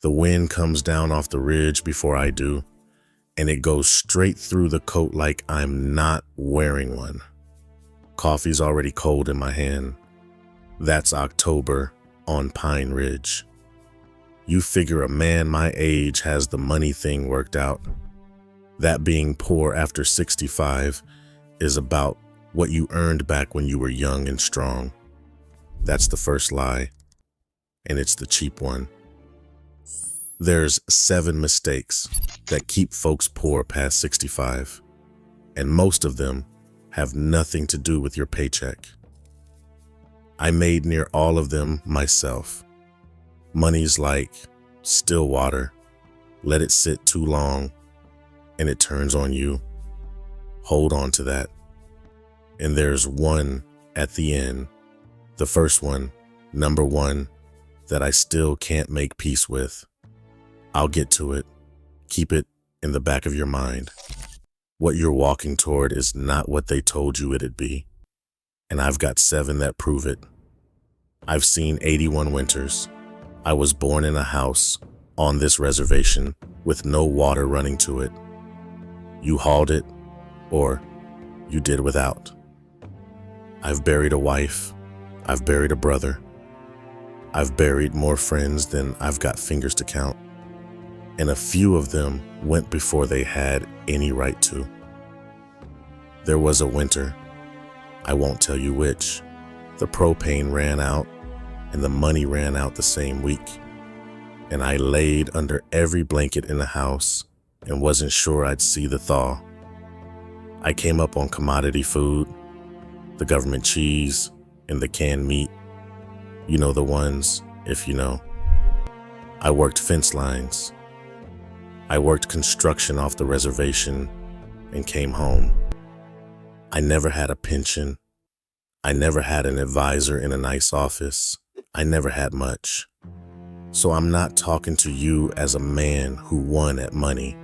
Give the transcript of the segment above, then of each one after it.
The wind comes down off the ridge before I do, and it goes straight through the coat like I'm not wearing one. Coffee's already cold in my hand. That's October on Pine Ridge. You figure a man my age has the money thing worked out. That being poor after 65 is about what you earned back when you were young and strong. That's the first lie, and it's the cheap one. There's 7 mistakes that keep folks poor past 65, and most of them have nothing to do with your paycheck. I made near all of them myself. Money's like still water. Let it sit too long, and it turns on you. Hold on to that. And there's one at the end, the first one, number 1, that I still can't make peace with. I'll get to it. Keep it in the back of your mind. What you're walking toward is not what they told you it'd be. And I've got 7 that prove it. I've seen 81 winters. I was born in a house on this reservation with no water running to it. You hauled it, or you did without. I've buried a wife. I've buried a brother. I've buried more friends than I've got fingers to count. And a few of them went before they had any right to. There was a winter. I won't tell you which. The propane ran out, and the money ran out the same week. And I laid under every blanket in the house and wasn't sure I'd see the thaw. I came up on commodity food, the government cheese, and the canned meat. You know the ones, if you know. I worked fence lines. I worked construction off the reservation and came home. I never had a pension. I never had an advisor in a nice office. I never had much. So I'm not talking to you as a man who won at money.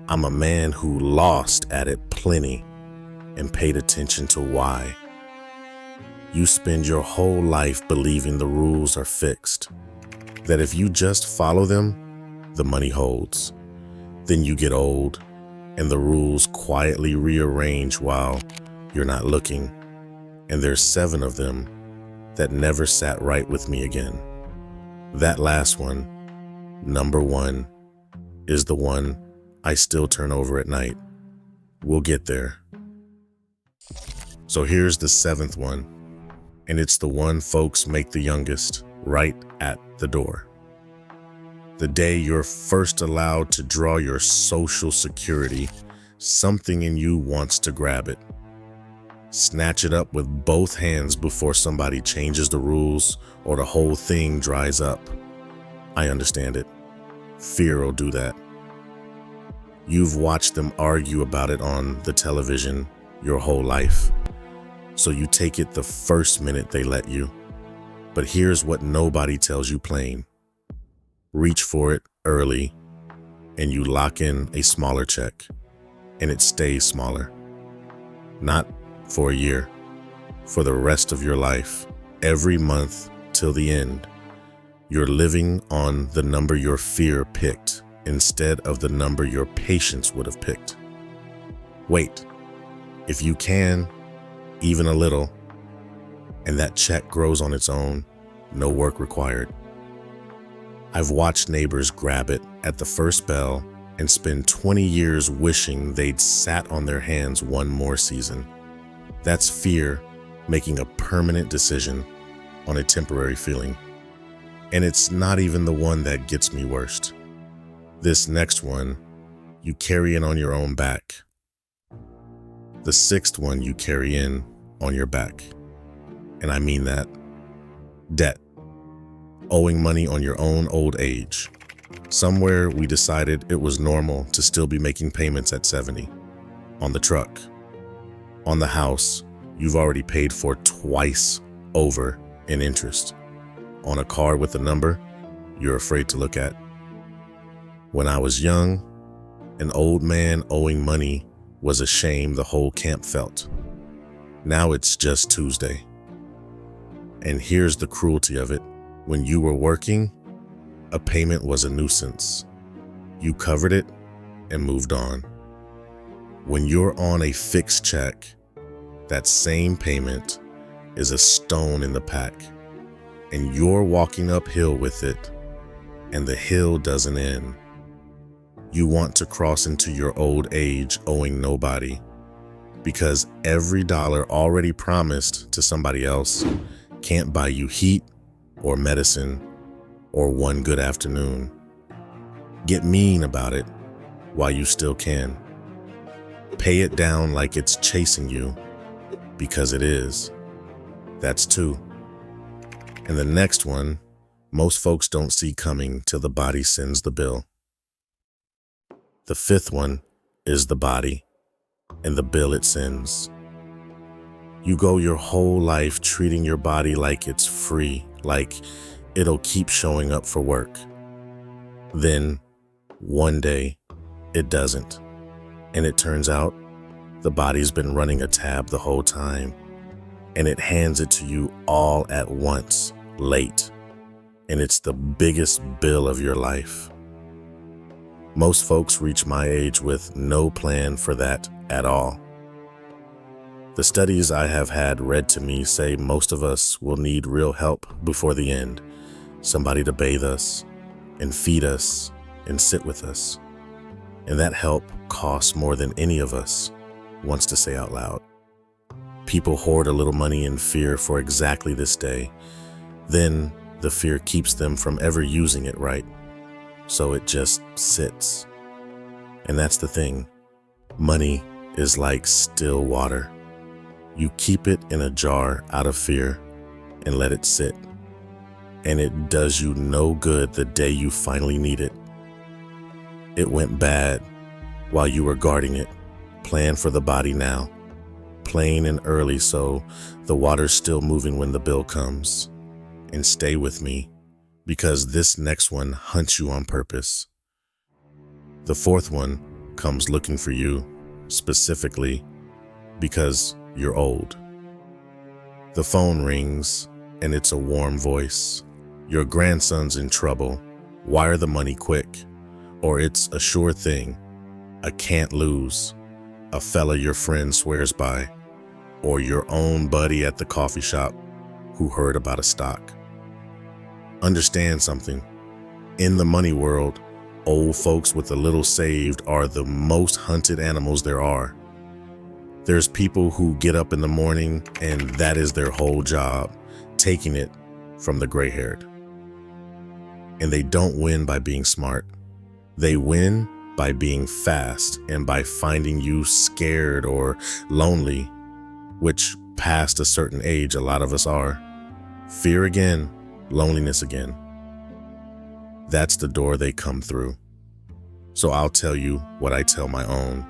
I'm a man who lost at it plenty and paid attention to why. You spend your whole life believing the rules are fixed, that if you just follow them, the money holds. Then you get old, and the rules quietly rearrange while you're not looking. And there's 7 of them that never sat right with me again. That last one, number 1, is the one I still turn over at night. We'll get there. So here's the 7th one, and it's the one folks make the youngest, right at the door. The day you're first allowed to draw your Social Security, something in you wants to grab it. Snatch it up with both hands before somebody changes the rules or the whole thing dries up. I understand it. Fear will do that. You've watched them argue about it on the television your whole life, so you take it the first minute they let you. But here's what nobody tells you plain. Reach for it early, and you lock in a smaller check, and it stays smaller. Not for a year, for the rest of your life, every month till the end. You're living on the number your fear picked instead of the number your patience would have picked. Wait, if you can, even a little, and that check grows on its own, no work required. I've watched neighbors grab it at the first bell and spend 20 years wishing they'd sat on their hands one more season. That's fear making a permanent decision on a temporary feeling. And it's not even the one that gets me worst. This next one, you carry in on your own back. The 6th one you carry in on your back. And I mean that. Debt. Owing money on your own old age. Somewhere we decided it was normal to still be making payments at 70. On the truck. On the house you've already paid for twice over in interest. On a car with a number you're afraid to look at. When I was young, an old man owing money was a shame the whole camp felt. Now it's just Tuesday. And here's the cruelty of it. When you were working, A payment was a nuisance. You covered it and moved on. When you're on a fixed check, that same payment is a stone in the pack, and you're walking uphill with it, and the hill doesn't end. You want to cross into your old age owing nobody, because every dollar already promised to somebody else can't buy you heat or medicine or one good afternoon. Get mean about it while you still can. Pay it down like it's chasing you, because it is. That's two. And the next one, most folks don't see coming till the body sends the bill. The fifth one is the body and the bill it sends. You go your whole life treating your body like it's free, like it'll keep showing up for work. Then, one day, it doesn't. And it turns out the body's been running a tab the whole time, and it hands it to you all at once, late. And it's the biggest bill of your life. Most folks reach my age with no plan for that at all. The studies I have had read to me say most of us will need real help before the end. Somebody to bathe us and feed us and sit with us. And that help costs more than any of us wants to say out loud. People hoard a little money in fear for exactly this day. Then the fear keeps them from ever using it right. So it just sits. And that's the thing. Money is like still water. You keep it in a jar out of fear and let it sit. And it does you no good the day you finally need it. It went bad while you were guarding it. Plan for the body now. Plain and early so the water's still moving when the bill comes. And stay with me, because this next one hunts you on purpose. The fourth one comes looking for you, specifically because you're old. The phone rings, and it's a warm voice. Your grandson's in trouble. Wire the money quick. Or it's a sure thing, a can't lose, a fella your friend swears by, or your own buddy at the coffee shop who heard about a stock. Understand something. In the money world, old folks with a little saved are the most hunted animals there are. There's people who get up in the morning and that is their whole job, taking it from the gray-haired. And they don't win by being smart. They win by being fast and by finding you scared or lonely, which past a certain age a lot of us are. Fear again, loneliness again. That's the door they come through. So I'll tell you what I tell my own.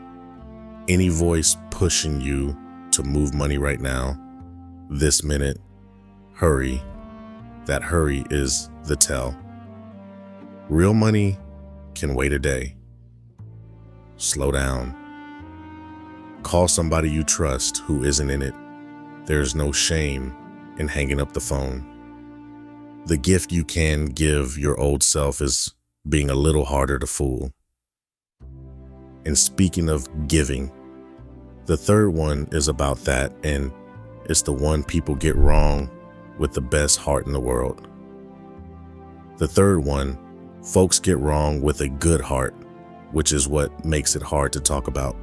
Any voice pushing you to move money right now, this minute, hurry. That hurry is the tell. Real money can wait a day. Slow down. Call somebody you trust who isn't in it. There's no shame in hanging up the phone. The gift you can give your old self is being a little harder to fool. And speaking of giving, the third one is about that, and it's the one people get wrong with the best heart in the world. The third one, folks get wrong with a good heart, which is what makes it hard to talk about.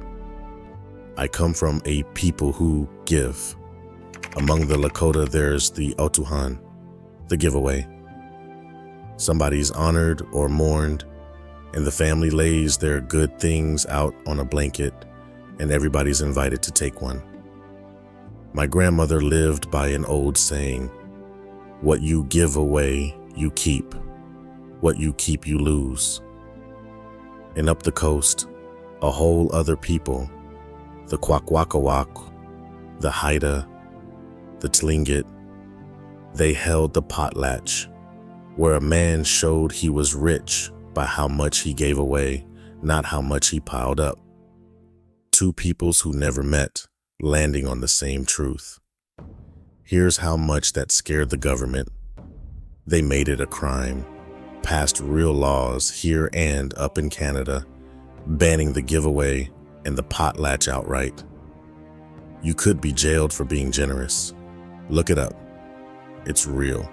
I come from a people who give. Among the Lakota, there's the outlawed, the giveaway. Somebody's honored or mourned, and the family lays their good things out on a blanket, and everybody's invited to take one. My grandmother lived by an old saying, "What you give away, you keep. What you keep, you lose." And up the coast, a whole other people, the Kwakwaka'wakw, the Haida, the Tlingit, they held the potlatch, where a man showed he was rich by how much he gave away, not how much he piled up. Two peoples who never met, landing on the same truth. Here's how much that scared the government. They made it a crime. passed real laws here and up in Canada, banning the giveaway and the potlatch outright. You could be jailed for being generous. Look it up. It's real.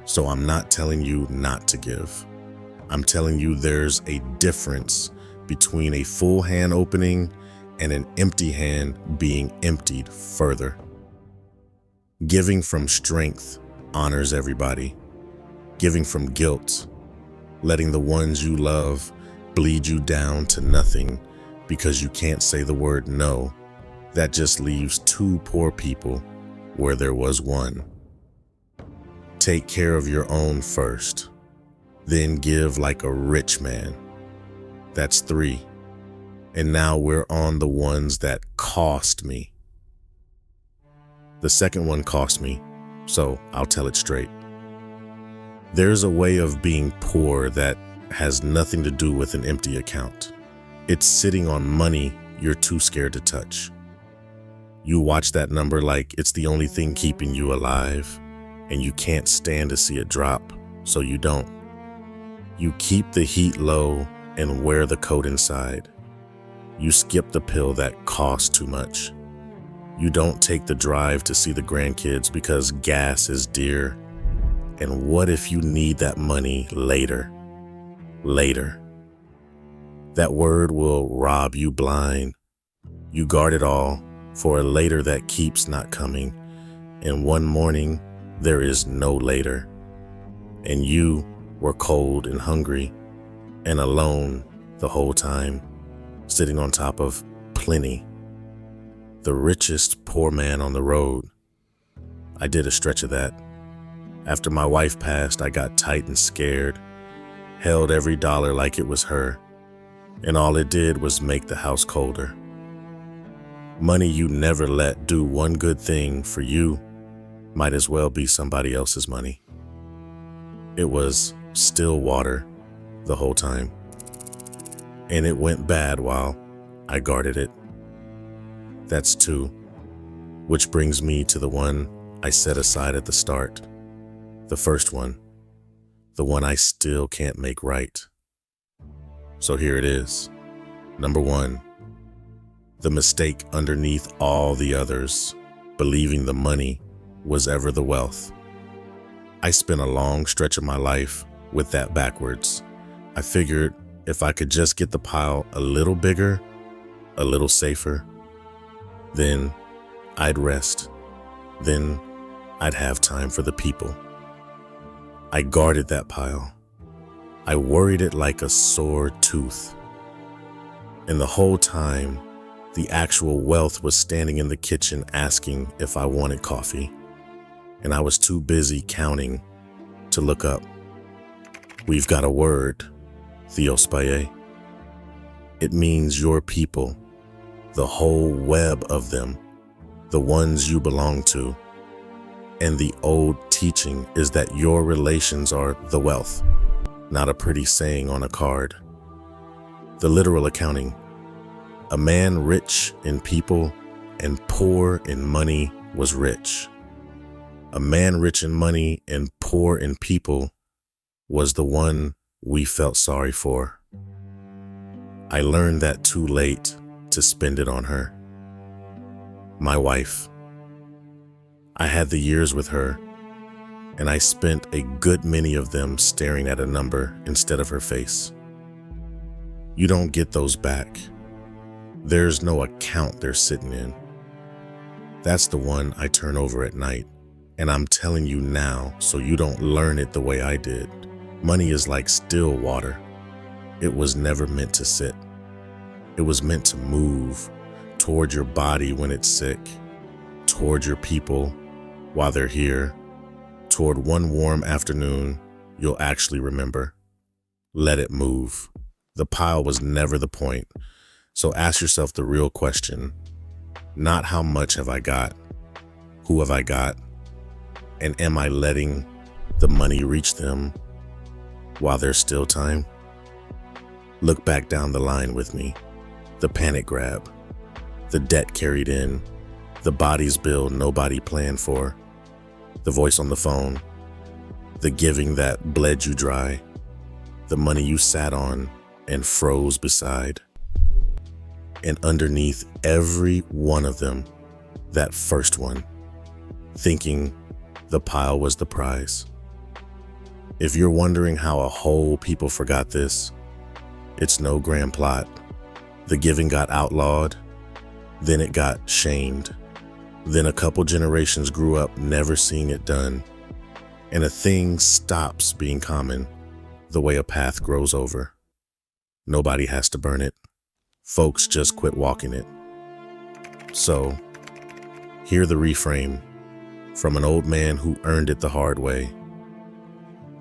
So I'm not telling you not to give. I'm telling you there's a difference between a full hand opening and an empty hand being emptied further. Giving from strength honors everybody. Giving from guilt, letting the ones you love bleed you down to nothing because you can't say the word no, that just leaves two poor people where there was one. Take care of your own first, then give like a rich man. That's 3. And now we're on the ones that cost me. The second one cost me, so I'll tell it straight. There's a way of being poor that has nothing to do with an empty account. It's sitting on money you're too scared to touch. You watch that number like it's the only thing keeping you alive, and you can't stand to see it drop, so you don't. You keep the heat low and wear the coat inside. You skip the pill that costs too much. You don't take the drive to see the grandkids because gas is dear. And what if you need that money later? Later. That word will rob you blind. You guard it all for a later that keeps not coming. And one morning, there is no later. And you were cold and hungry and alone the whole time, sitting on top of plenty. The richest poor man on the road. I did a stretch of that. After my wife passed, I got tight and scared, held every dollar like it was her, and all it did was make the house colder. Money you never let do one good thing for you might as well be somebody else's money. It was still water the whole time, and it went bad while I guarded it. That's 2, which brings me to the one I set aside at the start. The first one, the one I still can't make right. So here it is. Number 1, the mistake underneath all the others, believing the money was ever the wealth. I spent a long stretch of my life with that backwards. I figured if I could just get the pile a little bigger, a little safer, then I'd rest. Then I'd have time for the people. I guarded that pile. I worried it like a sore tooth. And the whole time, the actual wealth was standing in the kitchen asking if I wanted coffee. And I was too busy counting to look up. We've got a word, thiyóšpaye. It means your people, the whole web of them, the ones you belong to. And the old teaching is that your relations are the wealth, not a pretty saying on a card. The literal accounting: a man rich in people and poor in money was rich. A man rich in money and poor in people was the one we felt sorry for. I learned that too late to spend it on her. My wife. I had the years with her, and I spent a good many of them staring at a number instead of her face. You don't get those back. There's no account they're sitting in. That's the one I turn over at night, and I'm telling you now so you don't learn it the way I did. Money is like still water. It was never meant to sit. It was meant to move toward your body when it's sick, toward your people while they're here, toward one warm afternoon you'll actually remember. Let it move. The pile was never the point. So ask yourself the real question, not how much have I got, who have I got, and am I letting the money reach them while there's still time? Look back down the line with me. The panic grab, the debt carried in, the bodies bill nobody planned for, the voice on the phone. the giving that bled you dry, the money you sat on and froze beside. And underneath every one of them, that first one, thinking the pile was the prize. If you're wondering how a whole people forgot this, it's no grand plot. The giving got outlawed, then it got shamed. Then a couple generations grew up never seeing it done, and a thing stops being common the way a path grows over. Nobody has to burn it. Folks just quit walking it. So, hear the reframe from an old man who earned it the hard way.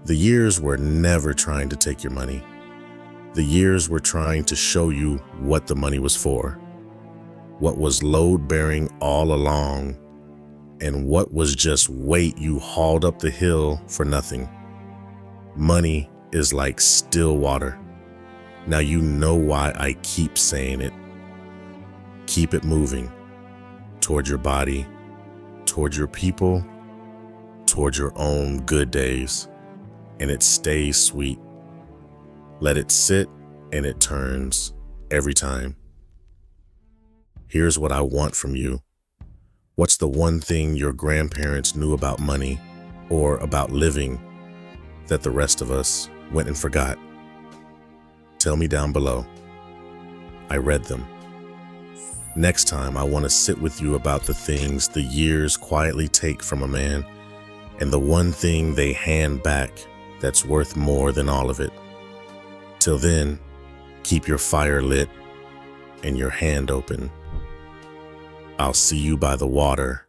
The years were never trying to take your money. The years were trying to show you what the money was for, what was load-bearing all along, and what was just weight you hauled up the hill for nothing. Money is like still water. Now you know why I keep saying it. Keep it moving toward your body, toward your people, toward your own good days, and it stays sweet. Let it sit and it turns every time. Here's what I want from you. What's the one thing your grandparents knew about money or about living that the rest of us went and forgot? Tell me down below. I read them. Next time, I want to sit with you about the things the years quietly take from a man and the one thing they hand back that's worth more than all of it. Till then, keep your fire lit and your hand open. I'll see you by the water